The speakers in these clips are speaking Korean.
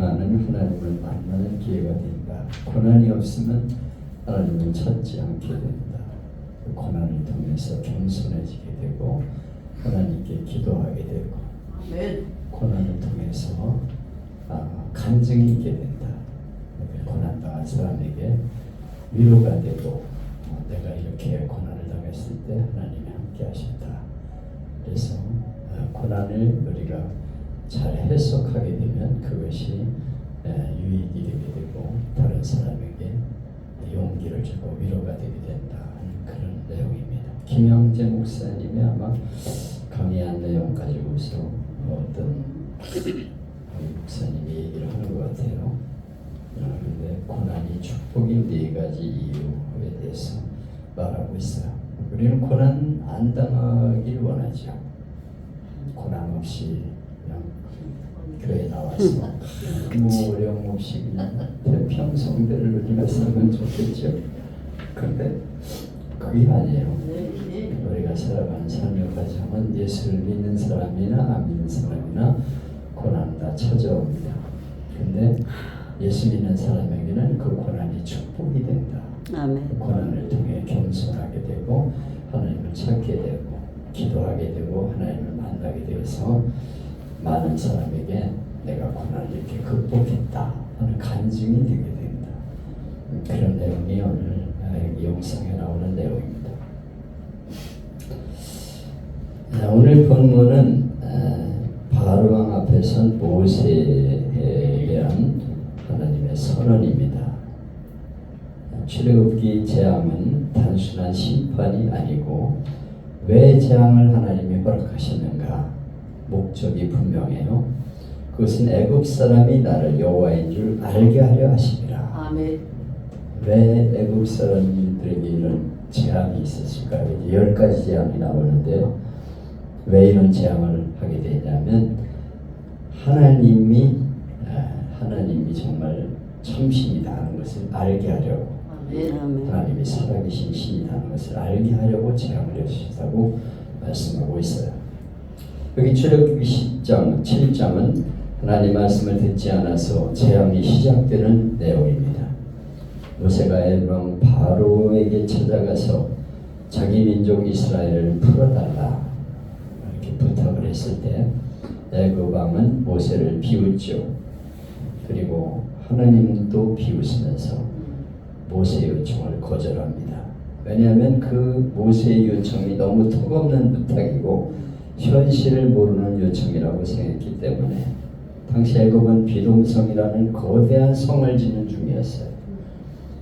고난은 하나님을 만나는 기회가 된다. 고난이 없으면 하나님을 찾지 않게 된다. 고난을 통해서 겸손해지게 되고 하나님께 기도하게 되고 고난을 통해서 간증이 있게 된다. 고난당한 사람에게 위로가 되고 내가 이렇게 고난을 당했을 때 하나님이 함께 하셨다. 그래서 고난을 우리가 잘 해석하게 되면 그것이 유익이 되게 되고 다른 사람에게 용기를 주고 위로가 되게 된다 하는 그런 내용입니다. 김영재 목사님이 아마 강의한 내용 가지고서 어떤 목사님이 얘기를 하는 것 같아요. 그런데 고난이 축복인 4가지 이유에 대해서 말하고 있어요. 우리는 고난 안 당하길 원하죠. 고난 없이 그냥 교회 나와서 무령 없이 그냥 태평성대를 누리면서 살면 좋겠죠. 그런데 그게 아니에요. 우리가 살아가는 삶의 과정은 예수를 믿는 사람이나 안 믿는 사람이나 고난은 다 찾아옵니다. 근데 예수 믿는 사람에게는 그 고난이 축복이 된다. 아멘. 그 고난을 통해 겸손하게 되고 하나님을 찾게 되고 기도하게 되고 하나님을 만나게 되어서 많은 사람에게 내가 고난을 이렇게 극복했다 하는 간증이 되게 된다. 그런 내용이 오늘 이 영상에 나오는 내용입니다. 오늘 본문은 바로왕 앞에 선 모세에 대한 하나님의 선언입니다. 출애굽기 재앙은 단순한 심판이 아니고 왜 재앙을 하나님이 허락하셨는가? 목적이 분명해요. 그것은 애굽 사람이 나를 여호와인 줄 알게 하려 하심이라. 아멘. 왜 애굽 사람들에게 이런 재앙이 있었을까요? 10가지 재앙이 나오는데요. 왜 이런 재앙을 하게 되냐면 하나님이 정말 참신이다 하는 것을 알게 하려고, 하나님이 살아계신 신이다 하는 것을 알게 하려고 재앙을 해주셨다고 말씀하고 있어요. 여기 출애굽기 10장, 7장은 하나님 말씀을 듣지 않아서 재앙이 시작되는 내용입니다. 모세가 애굽 바로에게 찾아가서 자기 민족 이스라엘을 풀어달라 이렇게 부탁을 했을 때 애굽 왕은 모세를 비웃죠. 그리고 하나님도 비웃으면서 모세의 요청을 거절합니다. 왜냐하면 그 모세의 요청이 너무 턱없는 부탁이고 현실을 모르는 요청이라고 생각했기 때문에 당시 애굽은 비동성이라는 거대한 성을 짓는 중이었어요.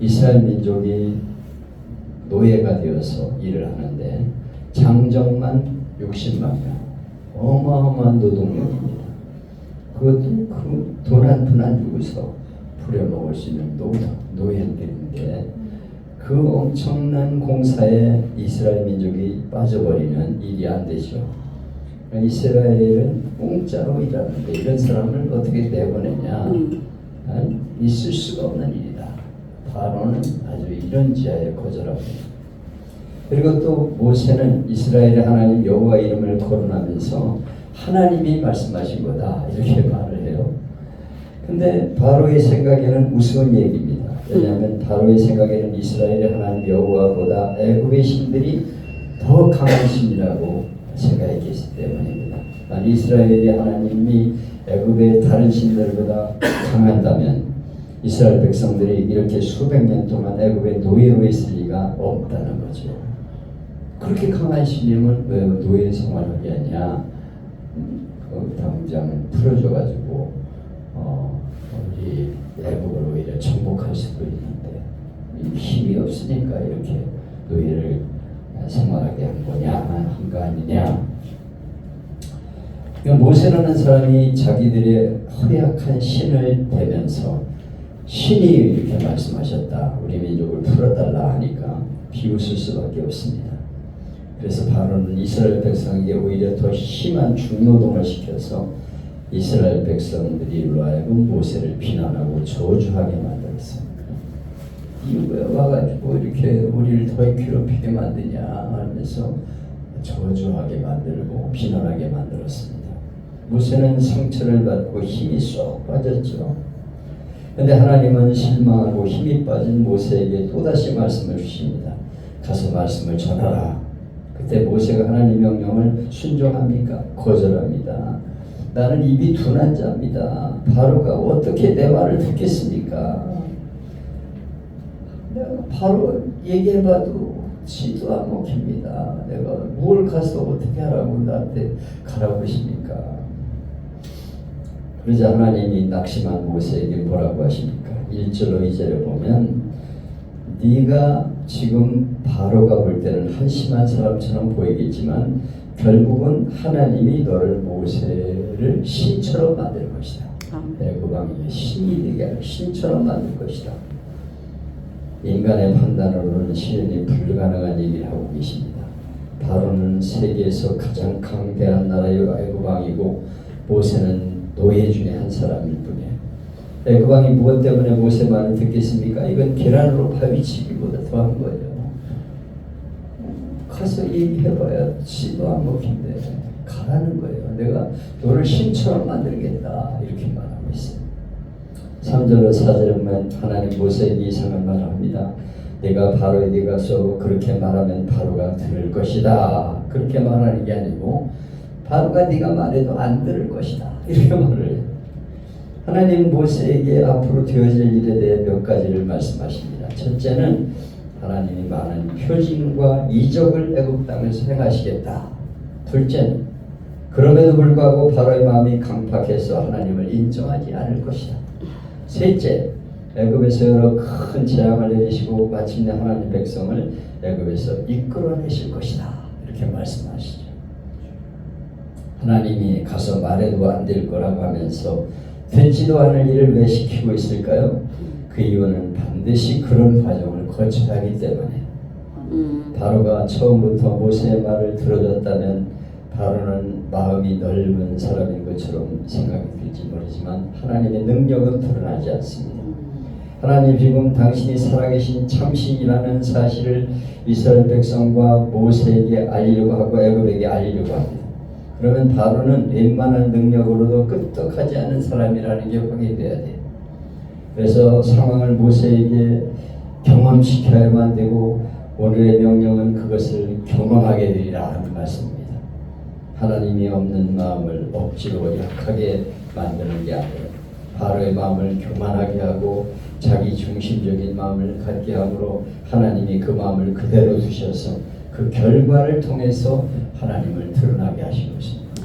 이스라엘 민족이 노예가 되어서 일을 하는데 장정만 60만 명, 어마어마한 노동력입니다. 그것도 그 돈 한 푼 안 주고서 부려먹을 수 있는 노예들인데 그 엄청난 공사에 이스라엘 민족이 빠져버리면 일이 안 되죠. 이스라엘은 공짜로 일하는데 이런 사람을 어떻게 내보내냐? 있을 수가 없는 일이다. 바로는 아주 이런 지하에 거절합니다. 그리고 또 모세는 이스라엘의 하나님 여호와 이름을 거론하면서 하나님이 말씀하신 거다 이렇게 말을 해요. 근데 바로의 생각에는 우스운 얘기입니다. 왜냐하면 바로의 생각에는 이스라엘의 하나님 여호와보다 애굽의 신들이 더 강한 신이라고 생각했기 때문입니다. 만약 이스라엘의 하나님이 애굽의 다른 신들보다 강한다면 이스라엘 백성들이 이렇게 수백 년 동안 애굽의 노예로 있을 리가 없다는 거죠. 그렇게 강한 신임을 왜 노예 생활하게 하냐? 당장 풀어줘가지고 우리 애국을 오히려 정복할 수도 있는데 힘이 없으니까 이렇게 노예를 생활하게 한 거냐, 한 거 아니냐? 모세라는 사람이 자기들의 허약한 신을 대면서 신이 이렇게 말씀하셨다. 우리 민족을 풀어달라 하니까 비웃을 수밖에 없습니다. 그래서 바로는 이스라엘 백성에게 오히려 더 심한 중노동을 시켜서 이스라엘 백성들이 일로 하여금 모세를 비난하고 저주하게 만들었습니다. 이 왜 와가지고 이렇게 우리를 더 괴롭히게 만드냐 하면서 저주하게 만들고 비난하게 만들었습니다. 모세는 상처를 받고 힘이 쏙 빠졌죠. 근데 하나님은 실망하고 힘이 빠진 모세에게 또다시 말씀을 주십니다. 가서 말씀을 전하라. 그때 모세가 하나님 명령을 순종합니까? 거절합니다. 나는 입이 둔한 자입니다. 바로가 어떻게 내 말을 듣겠습니까? 내가 바로 얘기해봐도 지도 안 먹힙니다. 내가 뭘 가서 어떻게 하라고 나한테 가라고 하십니까? 그러자 하나님이 낙심한 모세에게 뭐라고 하십니까? 1절로 2절에 보면 네가 지금 바로가 볼 때는 한심한 사람처럼 보이겠지만 결국은 하나님이 너를 모세를 신처럼 만들 것이다. 애굽왕에게 신이 되게 하여 신처럼 만들 것이다. 인간의 판단으로는 실현이 불가능한 얘기를 하고 계십니다. 바로는 세계에서 가장 강대한 나라의 애굽왕이고 모세는 노예 중에 한 사람일 뿐이에요. 애굽왕이 무엇 때문에 모세 말을 듣겠습니까? 이건 계란으로 파비치기보다 더한 거예요. 가서 얘기해봐야 지도 안 먹힌대. 가라는 거예요. 내가 너를 신처럼 만들겠다. 이렇게 말하고 있어요. 3절로 4절은 하나님 모세에게 이상한 말을 합니다. 내가 바로에게 가서 그렇게 말하면 바로가 들을 것이다. 그렇게 말하는 게 아니고 바로가 네가 말해도 안 들을 것이다. 이렇게 말을 해요. 하나님 모세에게 앞으로 되어질 일에 대해 몇 가지를 말씀하십니다. 첫째는 하나님이 많은 표징과 이적을 애굽 땅에서 행하시겠다. 둘째는 그럼에도 불구하고 바로의 마음이 강팍해서 하나님을 인정하지 않을 것이다. 셋째, 애굽에서 여러 큰 재앙을 내리시고 마침내 하나님 백성을 애굽에서 이끌어내실 것이다. 이렇게 말씀하시죠. 하나님이 가서 말해도 안 될 거라고 하면서 듣지도 않을 일을 왜 시키고 있을까요? 그 이유는 반드시 그런 과정을 거쳐야 하기 때문에. 바로가 처음부터 모세의 말을 들어줬다면 바로는 마음이 넓은 사람인 것처럼 생각이 들지 모르지만 하나님의 능력은 드러나지 않습니다. 하나님 지금 당신이 살아계신 참신이라는 사실을 이스라엘 백성과 모세에게 알리려고 하고 애굽에게 알리려고 합니다. 그러면 바로는 웬만한 능력으로도 끄떡하지 않은 사람이라는 게 확인돼야 돼요. 그래서 상황을 모세에게 경험시켜야만 되고 오늘의 명령은 그것을 경험하게 되리라 하는 말씀입니다. 하나님이 없는 마음을 억지로 약하게 만드는 게 아니에요. 바로의 마음을 교만하게 하고 자기 중심적인 마음을 갖게 함으로 하나님이 그 마음을 그대로 두셔서 그 결과를 통해서 하나님을 드러나게 하신 것입니다.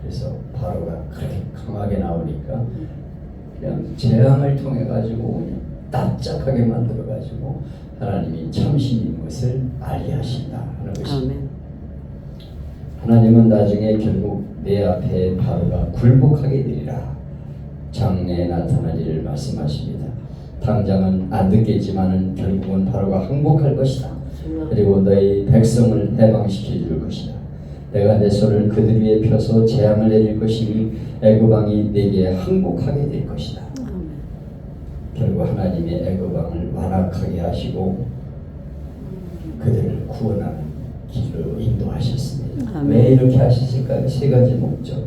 그래서 바로가 그렇게 강하게 나오니까 그냥 재앙을 통해 가지고 그냥 납작하게 만들어 가지고 하나님이 참신인 것을 알게 하신다 하는 것입니다. 하나님은 나중에 결국 내 앞에 바로가 굴복하게 되리라 장래에 나타날 일을 말씀하십니다. 당장은 안 듣겠지만은 결국은 바로가 항복할 것이다. 그리고 너희 백성을 해방시켜 줄 것이다. 내가 내 손을 그들 위에 펴서 재앙을 내릴 것이니 애굽 왕이 내게 항복하게 될 것이다. 결국 하나님이 애굽 왕을 완악하게 하시고 그들을 구원하는 길로 인도하셨습니다. 왜 이렇게 하셨을까요? 세 가지 목적.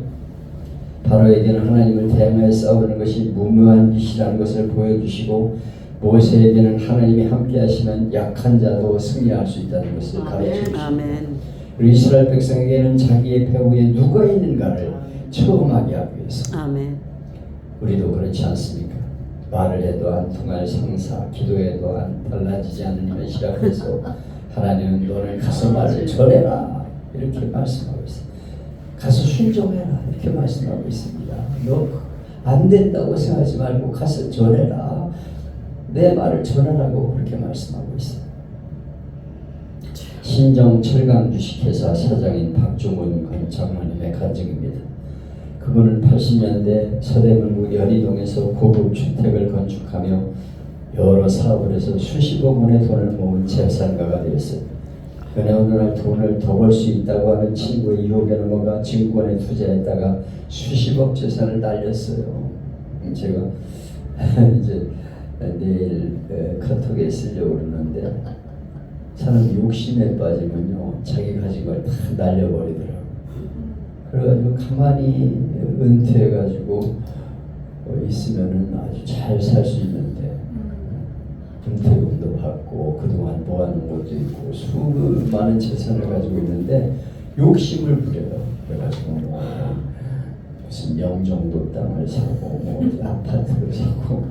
바로에게는 하나님을 대항하여 싸우는 것이 무모한 일이라는 것을 보여주시고 모세에게는 하나님이 함께 하시면 약한 자도 승리할 수 있다는 것을 가르쳐주십니다. 그리고 이스라엘 백성에게는 자기의 배후에 누가 있는가를 체험하게 하기 위해서. 우리도 그렇지 않습니까? 말을 해도 안 통할 상사, 기도해도 안 달라지지 않는 일을 시작해서 하나님은 너를 가서 말을 전해라 이렇게 말씀하고 있어요. 가서 순종해라 이렇게 말씀하고 있습니다. 너 안 된다고 생각하지 말고 가서 전해라. 내 말을 전하라고 그렇게 말씀하고 있어요. 신정 철강 주식회사 사장인 박종훈 장모님의 간증입니다. 그분은 80년대 서대문구 연희동에서 고급 주택을 건축하며 여러 사업을 해서 수십억 원의 돈을 모은 재산가가 되었어요. 그러나 어느 날 돈을 더 벌 수 있다고 하는 친구의 유혹에 넘어가 증권에 투자했다가 수십억 재산을 날렸어요. 제가 이제 내일 카톡에 쓰려고 그러는데 사람 욕심에 빠지면요 자기 가진 걸 다 날려버리더라고요. 그래가지고 가만히 은퇴해가지고 있으면은 아주 잘 살 수 있는데 은퇴금도 받고 그동안 모아놓은 것도 있고 수많은 재산을 가지고 있는데 욕심을 부려요. 그래가지고 무슨 영종도 땅을 사고 아파트를 사고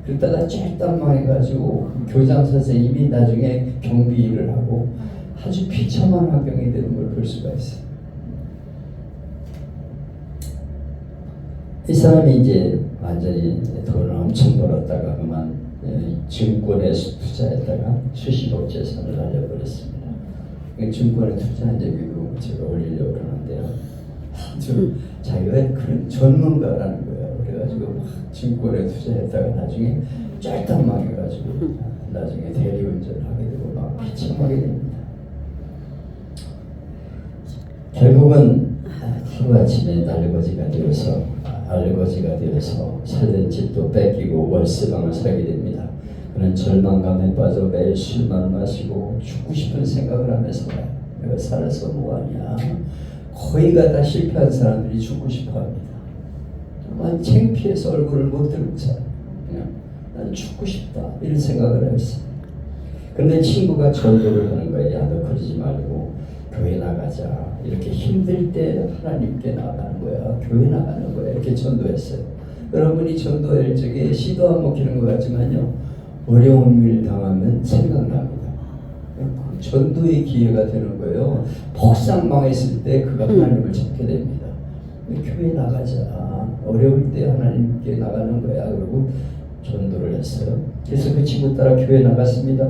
그러다가 쫄딱 망해가지고 교장 선생님이 나중에 경비 일을 하고 아주 비참한 환경이 되는 걸 볼 수가 있어요. 이 사람이 이제 완전히 돈을 엄청 벌었다가 그만 증권에 투자했다가 수십억 재산을 날려버렸습니다. 증권에 투자한 얘기도 제가 올리려고 그러는데요. 자기가 그런 전문가라는 거예요. 그래가지고 막 증권에 투자했다가 나중에 쫄딱 망해가지고 나중에 대리운전을 하게 되고 막 비참하게 됩니다. 결국은 하루아침에 알거지가 되어서 살던 집도 뺏기고 월세방을 살게 됩니다. 그는 절망감에 빠져 매일 술만 마시고 죽고 싶은 생각을 하면서 내가 살아서 뭐하냐. 거의가 다 실패한 사람들이 죽고 싶어합니다. 정말 창피해서 얼굴을 못 들고 살아. 그냥 난 죽고 싶다 이런 생각을 했어. 그런데 친구가 전도를 하는 거예요. 야, 너 그러지 말고 교회 나가자. 이렇게 힘들 때 하나님께 나가는 거야. 교회 나가는 거야. 이렇게 전도했어요. 여러분이 전도할 적에 시도 안 먹히는 것 같지만요. 어려운 일 당하면 생각납니다. 전도의 기회가 되는 거예요. 폭삭 망했을 때 그가 하나님을 찾게 됩니다. 교회 나가자. 어려울 때 하나님께 나가는 거야. 그리고 전도를 했어요. 그래서 그 친구 따라 교회 나갔습니다.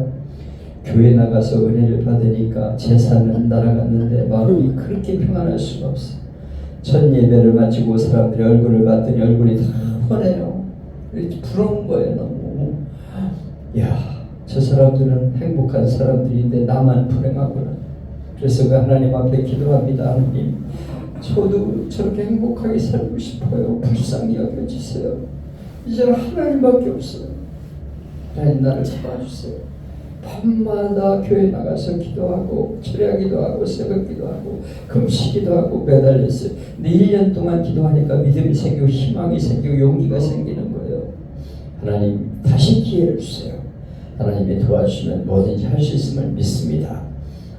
교회 나가서 은혜를 받으니까 재산은 날아갔는데 마음이 그렇게 평안할 수가 없어요. 첫 예배를 마치고 사람들이 얼굴을 봤더니 얼굴이 다 훤해요. 부러운 거예요. 너무. 야, 저 사람들은 행복한 사람들인데 나만 불행하구나. 그래서 그 하나님 앞에 기도합니다. 하나님, 저도 저렇게 행복하게 살고 싶어요. 불쌍히 여겨주세요. 이제 하나님밖에 없어요. 하나님 나를 도와주세요. 밤마다 교회 나가서 기도하고 철야기도 하고 새벽기도 하고 금식기도 하고 매달렸어요. 근데 1년 동안 기도하니까 믿음이 생기고 희망이 생기고 용기가 생기는 거예요. 하나님 다시 기회를 주세요. 하나님이 도와주시면 뭐든지 할 수 있음을 믿습니다.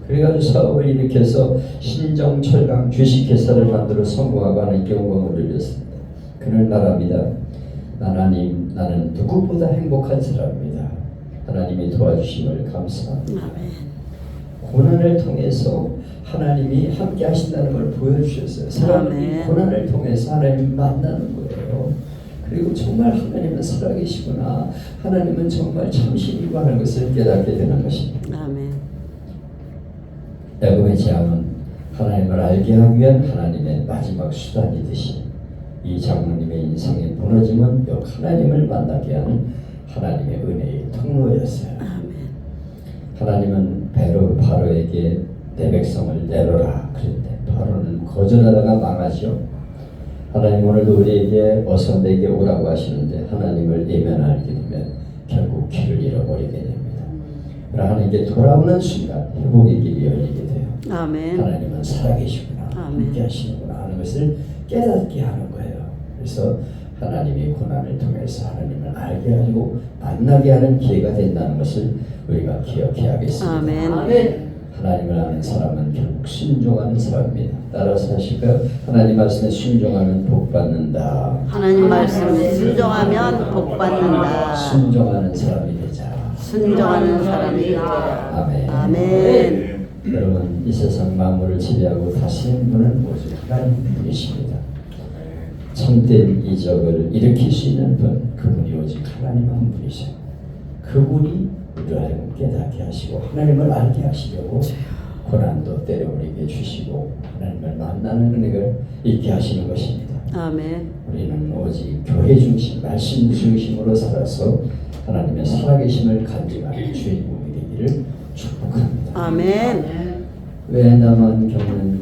그래가지고 사업을 일으켜서 신정, 철강, 주식회사를 만들어 성공하고 하나님께 영광을 돌렸습니다. 그는 말합니다. 하나님, 나는 누구보다 행복한 사람입니다. 하나님이 도와주심을 감사합니다. 고난을 통해서 하나님이 함께 하신다는 걸 보여주셨어요. 사람이 고난을 통해서 하나님 만나는 거예요. 그리고 정말 하나님은 살아계시구나. 하나님은 정말 참신이고 하는 것을 깨닫게 되는 것입니다. 아멘. 야곱의 재앙은 하나님을 알게 하기 위한 하나님의 마지막 수단이듯이 이 장로님의 인생의 무너짐은 역 하나님을 만나게 하는 하나님의 은혜의 통로였어요. 하나님은 바로에게 내 백성을 내놓으라 그랬는데 바로는 거절하다가 망하죠. 하나님 오늘도 우리에게 어서 내게 오라고 하시는데 하나님을 예면하게 되면 결국 길을 잃어버리게 됩니다. 그러나 하나님께 돌아오는 순간 회복의 길이 열리게 돼요. 아멘. 하나님은 살아계시구나, 함께 하시는구나 하는 것을 깨닫게 하는 거예요. 그래서 하나님이 고난을 통해서 하나님을 알게 하고 만나게 하는 기회가 된다는 것을 우리가 기억해야겠습니다. 아멘. 하나님을 아는 사람은 결국 순종하는 사람입니다. 따라서 하실까요? 하나님 말씀에 순종하면 복 받는다. 하나님 말씀에 순종하면 복 받는다. 순종하는 사람이 되자. 순종하는 사람이 되자. 아멘. 아멘. 여러분, 이 세상 만물을 지배하고 다스리는 분은 오직 하나님 분이십니다. 참된 이적을 일으킬 수 있는 분, 그분이 오직 하나님 한 분이세요. 그분이 우리를 하여금 깨닫게 하시고 하나님을 알게 하시려고 고난도 때려오게 주시고 하나님을 만나는 은혜를 있게 하시는 것입니다. 아멘. 우리는 오직 교회 중심, 말씀 중심으로 살아서 하나님의 살아계심을 간증하는 주인공이 되기를 축복합니다. 아멘. 왜 나만 겪는